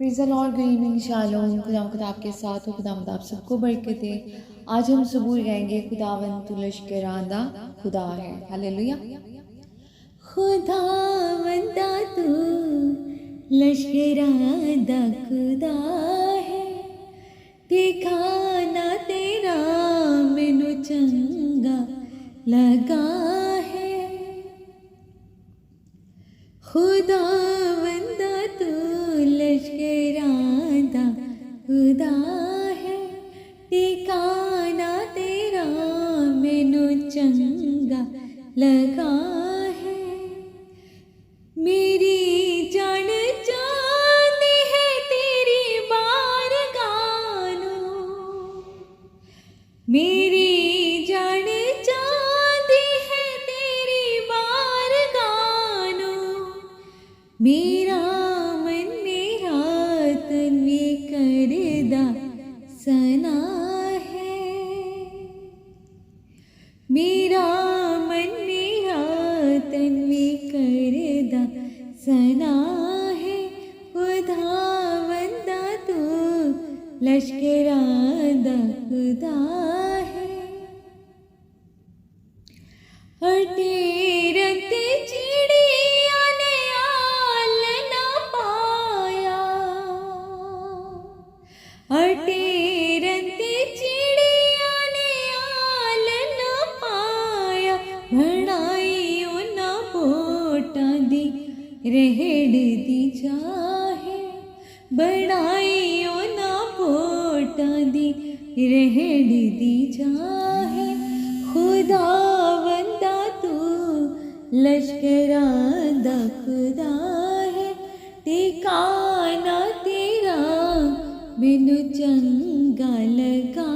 Praise the Lord, good evening, shalom. खुदा आपके साथ हो, खुदावंद आप सबको बरकत दे। आज हम सबूर गाएंगे खुदावंद तू लश्करांदा खुदा है। हालेलुया। खुदावंदा तू लश्करांदा खुदा है, ठिकाना तेरा मैनू चंगा लगा है। खुदावंदा तू लश्करांदा खुदा है, ठिकाना तेरा मैनू चंगा लगा है। मेरी जान चाहती है तेरी बारगाह, मेरी जान चाहती है तेरी बारगाह। मेरा मन मेरा तन में करदा सना है, मेरा मन मेरा तन में करदा सना है। खुदावंदा तू लश्करांदा खुदा है। अटेरते चिड़िया ने आल ना पाया, अटेरते चिड़िया ने आल ना पाया। बनाई उन्ना बोटा दी रेहड़ दी चाहे, बनाई उन्ना बोटा दी रेहड़ दी चाहे। खुदावंदा तू लश्करांदा खुदा है, ठिकाना तेरा मैनू चंगा लगा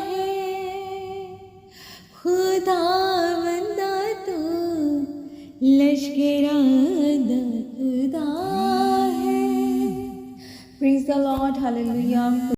है। खुदावंदा तू लश्करांदा खुदा है। Praise the Lord, hallelujah.